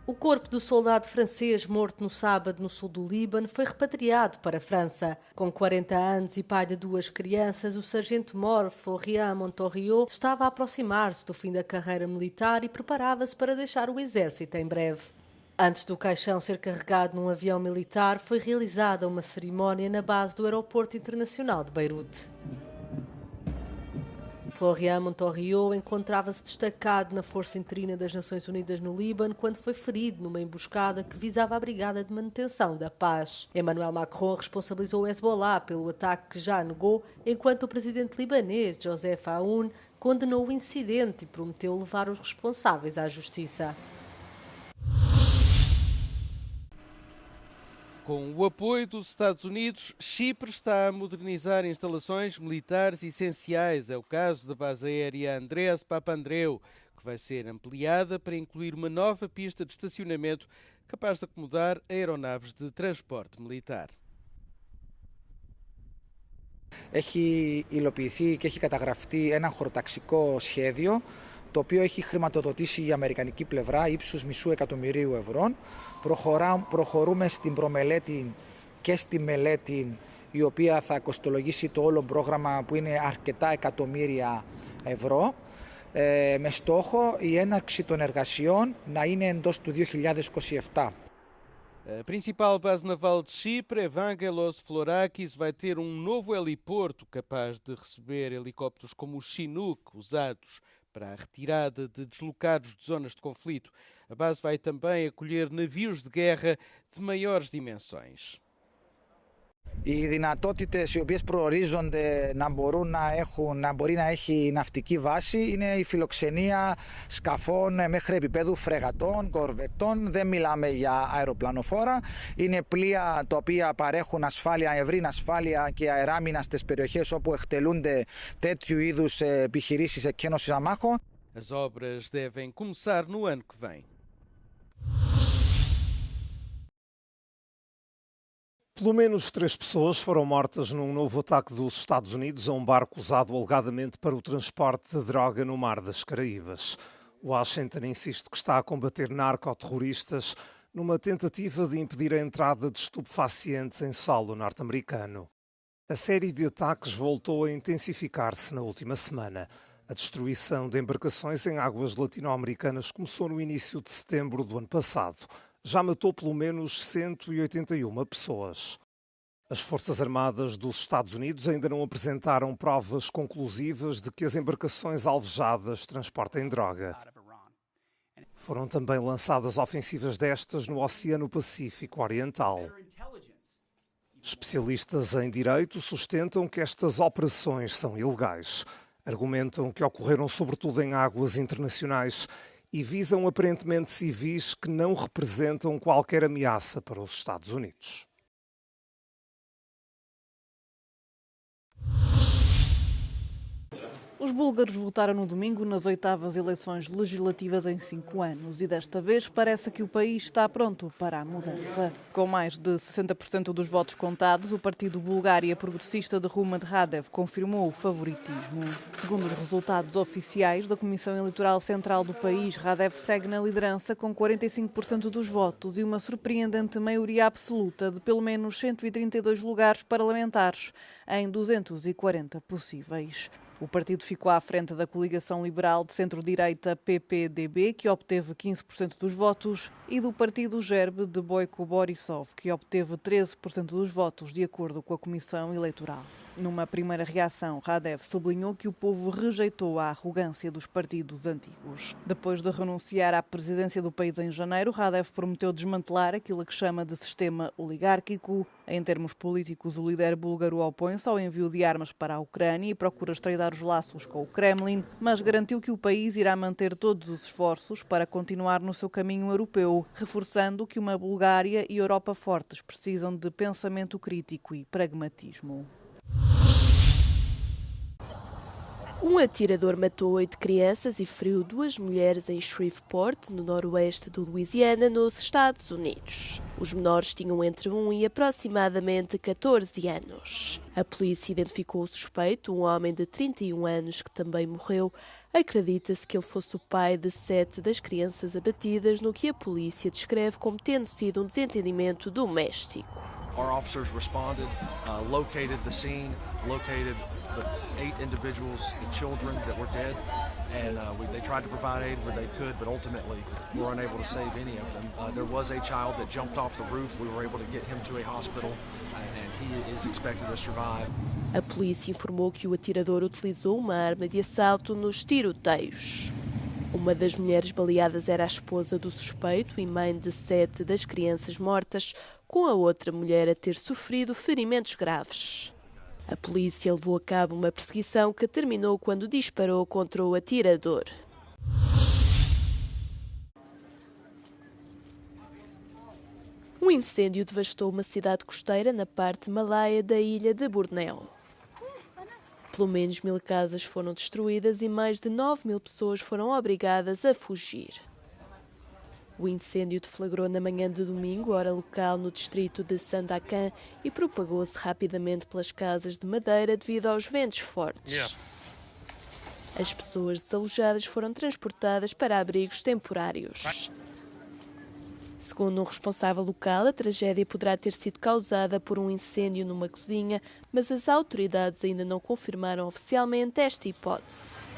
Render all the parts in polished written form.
O corpo do soldado francês morto no sábado no sul do Líbano foi repatriado para a França. Com 40 anos e pai de 2 crianças, o sargento-mor Florian Montoriot estava a aproximar-se do fim da carreira militar e preparava-se para deixar o exército em breve. Antes do caixão ser carregado num avião militar, foi realizada uma cerimónia na base do Aeroporto Internacional de Beirute. Florian Montoriot encontrava-se destacado na Força Interina das Nações Unidas no Líbano quando foi ferido numa emboscada que visava a Brigada de Manutenção da Paz. Emmanuel Macron responsabilizou o Hezbollah pelo ataque que já negou, enquanto o presidente libanês, Joseph Aoun, condenou o incidente e prometeu levar os responsáveis à justiça. Com o apoio dos Estados Unidos, Chipre está a modernizar instalações militares essenciais. É o caso da base aérea Andreas Papandreou, que vai ser ampliada para incluir uma nova pista de estacionamento capaz de acomodar aeronaves de transporte militar. Έχει υλοποιηθεί και έχει καταγραφεί ένα χωροταξικό σχέδιο, το οποίο έχει χρηματοδοτήσει η αμερικανική πλευρά ύψους $500.000. Προχωρούμε στην προμελέτη και στη μελέτη, η οποία θα κοστολογήσει το όλο πρόγραμμα, που είναι αρκετά εκατομμύρια ευρώ, με στόχο η έναρξη των εργασιών να είναι εντός του 2027. A principal base naval de Chipre, Evangelos Florakis, vai ter um novo heliporto capaz de receber helicópteros como o Chinook, usados para a retirada de deslocados de zonas de conflito. A base vai também acolher navios de guerra de maiores dimensões. Οι δυνατότητες οι οποίες προορίζονται να μπορεί να έχει ναυτική βάση είναι η φιλοξενία σκαφών μέχρι επίπεδου φρεγατών, κορβετών. Δεν μιλάμε για αεροπλανοφόρα. Είναι πλοία τα οποία παρέχουν ασφάλεια, ευρύν ασφάλεια και αεράμινα στις περιοχές όπου εκτελούνται τέτοιου είδους επιχειρήσεις εκκένωσης αμάχων. As obras devem começar no ano que vem. Pelo menos 3 pessoas foram mortas num novo ataque dos Estados Unidos a um barco usado alegadamente para o transporte de droga no Mar das Caraíbas. Washington insiste que está a combater narcoterroristas numa tentativa de impedir a entrada de estupefacientes em solo norte-americano. A série de ataques voltou a intensificar-se na última semana. A destruição de embarcações em águas latino-americanas começou no início de setembro do ano passado. Já matou pelo menos 181 pessoas. As Forças Armadas dos Estados Unidos ainda não apresentaram provas conclusivas de que as embarcações alvejadas transportem droga. Foram também lançadas ofensivas destas no Oceano Pacífico Oriental. Especialistas em direito sustentam que estas operações são ilegais. Argumentam que ocorreram sobretudo em águas internacionais e visam aparentemente civis que não representam qualquer ameaça para os Estados Unidos. Os búlgaros votaram no domingo nas 8ª eleições legislativas em 5 anos e desta vez parece que o país está pronto para a mudança. Com mais de 60% dos votos contados, o partido Bulgária Progressista de Rumen Radev confirmou o favoritismo. Segundo os resultados oficiais da Comissão Eleitoral Central do país, Radev segue na liderança com 45% dos votos e uma surpreendente maioria absoluta de pelo menos 132 lugares parlamentares em 240 possíveis. O partido ficou à frente da coligação liberal de centro-direita PPDB, que obteve 15% dos votos, e do partido Gerb de Boyko Borisov, que obteve 13% dos votos, de acordo com a Comissão Eleitoral. Numa primeira reação, Radev sublinhou que o povo rejeitou a arrogância dos partidos antigos. Depois de renunciar à presidência do país em janeiro, Radev prometeu desmantelar aquilo que chama de sistema oligárquico. Em termos políticos, o líder búlgaro opõe-se ao envio de armas para a Ucrânia e procura estreitar os laços com o Kremlin, mas garantiu que o país irá manter todos os esforços para continuar no seu caminho europeu, reforçando que uma Bulgária e Europa fortes precisam de pensamento crítico e pragmatismo. Um atirador matou 8 crianças e feriu 2 mulheres em Shreveport, no noroeste do Louisiana, nos Estados Unidos. Os menores tinham entre 1 e aproximadamente 14 anos. A polícia identificou o suspeito, um homem de 31 anos que também morreu, Acredita-se que ele fosse o pai de 7 das crianças abatidas no que a polícia descreve como tendo sido um desentendimento doméstico. Our officers responded, located the scene, located the 8 individuals, the children that were dead, and they tried to provide aid where they could, but ultimately were unable to save any of them. There was a child that jumped off the roof. We were able to get him to a hospital, and he is expected to survive. A polícia informou que o atirador utilizou uma arma de assalto nos tiroteios. Uma das mulheres baleadas era a esposa do suspeito e mãe de 7 das crianças mortas, com a outra mulher a ter sofrido ferimentos graves. A polícia levou a cabo uma perseguição que terminou quando disparou contra o atirador. Um incêndio devastou uma cidade costeira na parte malaia da ilha de Bornéu. Pelo menos 1000 casas foram destruídas e mais de 9000 pessoas foram obrigadas a fugir. O incêndio deflagrou na manhã de domingo, hora local, no distrito de Sandakan e propagou-se rapidamente pelas casas de madeira devido aos ventos fortes. As pessoas desalojadas foram transportadas para abrigos temporários. Segundo um responsável local, a tragédia poderá ter sido causada por um incêndio numa cozinha, mas as autoridades ainda não confirmaram oficialmente esta hipótese.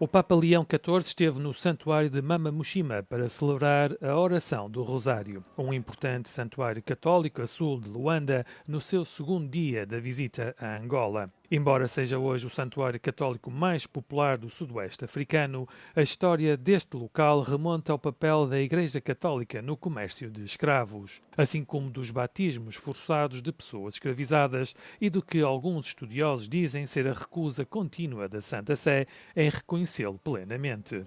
O Papa Leão XIV esteve no santuário de Mamamushima para celebrar a oração do Rosário, um importante santuário católico a sul de Luanda, no seu segundo dia da visita a Angola. Embora seja hoje o santuário católico mais popular do sudoeste africano, a história deste local remonta ao papel da Igreja Católica no comércio de escravos, assim como dos batismos forçados de pessoas escravizadas e do que alguns estudiosos dizem ser a recusa contínua da Santa Sé em reconhecê-lo plenamente.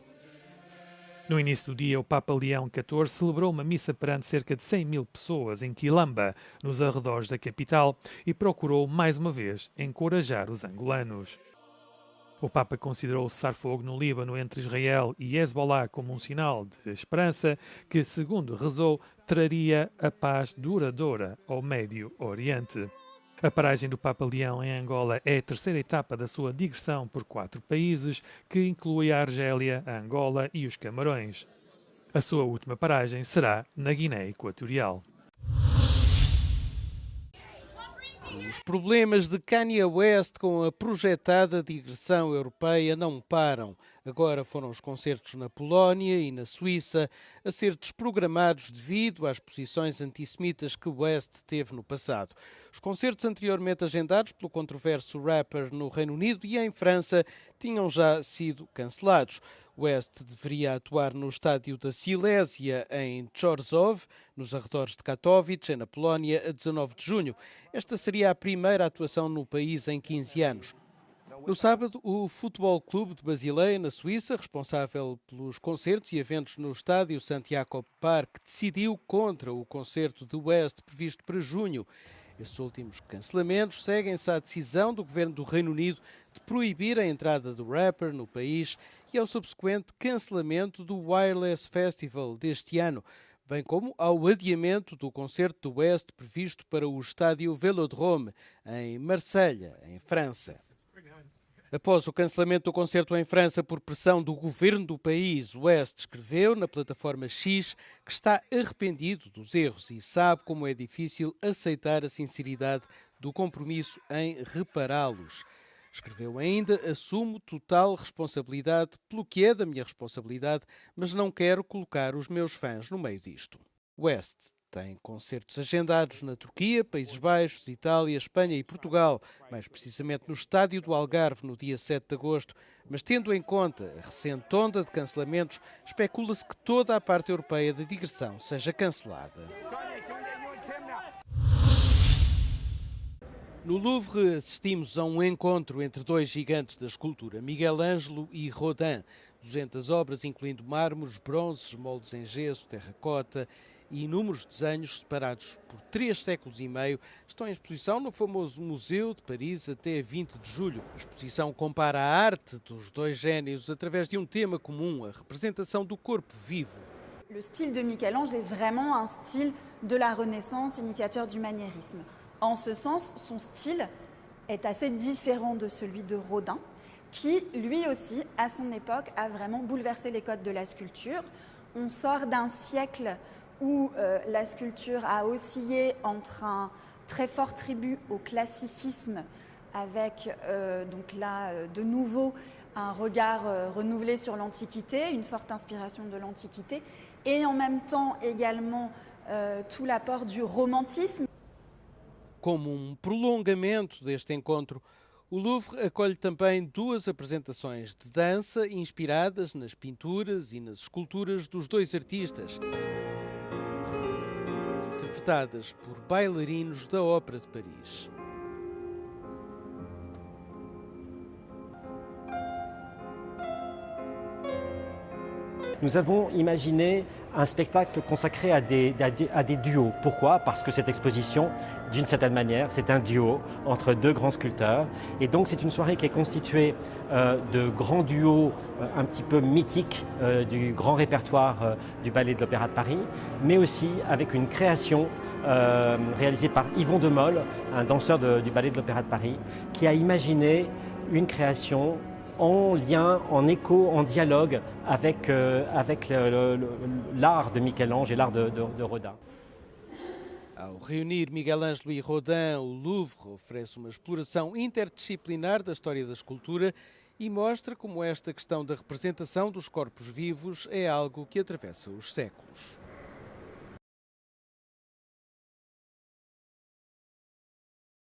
No início do dia, o Papa Leão XIV celebrou uma missa perante cerca de 100.000 pessoas em Quilamba, nos arredores da capital, e procurou, mais uma vez, encorajar os angolanos. O Papa considerou o cessar-fogo no Líbano entre Israel e Hezbollah como um sinal de esperança que, segundo rezou, traria a paz duradoura ao Médio Oriente. A paragem do Papa Leão em Angola é a terceira etapa da sua digressão por 4 países, que inclui a Argélia, a Angola e os Camarões. A sua última paragem será na Guiné Equatorial. Os problemas de Kanye West com a projetada digressão europeia não param. Agora foram os concertos na Polónia e na Suíça a ser desprogramados devido às posições antissemitas que West teve no passado. Os concertos anteriormente agendados pelo controverso rapper no Reino Unido e em França tinham já sido cancelados. West deveria atuar no estádio da Silésia, em Chorzów, nos arredores de Katowice, na Polónia, a 19 de junho. Esta seria a primeira atuação no país em 15 anos. No sábado, o Futebol Clube de Basileia, na Suíça, responsável pelos concertos e eventos no estádio St. Park, decidiu contra o concerto de West previsto para junho. Estes últimos cancelamentos seguem-se à decisão do governo do Reino Unido de proibir a entrada do rapper no país e ao subsequente cancelamento do Wireless Festival deste ano, bem como ao adiamento do concerto do West previsto para o estádio Vélodrome, em Marselha, em França. Após o cancelamento do concerto em França por pressão do governo do país, West escreveu na plataforma X que está arrependido dos erros e sabe como é difícil aceitar a sinceridade do compromisso em repará-los. Escreveu ainda: assumo total responsabilidade pelo que é da minha responsabilidade, mas não quero colocar os meus fãs no meio disto. West tem concertos agendados na Turquia, Países Baixos, Itália, Espanha e Portugal, mais precisamente no Estádio do Algarve, no dia 7 de agosto. Mas tendo em conta a recente onda de cancelamentos, especula-se que toda a parte europeia da digressão seja cancelada. No Louvre assistimos a um encontro entre dois gigantes da escultura, Miguel Ângelo e Rodin. 200 obras, incluindo mármores, bronzes, moldes em gesso, terracota e inúmeros desenhos separados por 3 séculos e meio, estão em exposição no famoso Museu de Paris até 20 de julho. A exposição compara a arte dos dois génios através de um tema comum, a representação do corpo vivo. Le style de Michel-Ange est vraiment un style de la Renaissance, initiateur du maniérisme. En ce sens, son style est assez différent de celui de Rodin, qui, lui aussi, à son époque, a vraiment bouleversé les codes de la sculpture. On sort d'un siècle où la sculpture a oscillé entre un très fort tribut au classicisme, avec donc là, de nouveau, un regard renouvelé sur l'Antiquité, une forte inspiration de l'Antiquité, et en même temps également tout l'apport du romantisme. Como prolongamento deste encontro, o Louvre acolhe também 2 apresentações de dança inspiradas nas pinturas e nas esculturas dos 2 artistas, interpretadas por bailarinos da Ópera de Paris. Nous avons imaginé un spectacle consacré à des duos. Pourquoi? Parce que cette exposition, d'une certaine manière, c'est un duo entre 2 grands sculpteurs. Et donc c'est une soirée qui est constituée de grands duos un petit peu mythiques du grand répertoire du Ballet de l'Opéra de Paris, mais aussi avec une création réalisée par Yvon de Mol, un danseur du Ballet de l'Opéra de Paris, qui a imaginé une création en lien, en écho, en dialogue avec l'art de Michel-Ange et l'art de Rodin. Ao reunir Miguel Ângelo e Rodin, o Louvre oferece uma exploração interdisciplinar da história da escultura e mostra como esta questão da representação dos corpos vivos é algo que atravessa os séculos.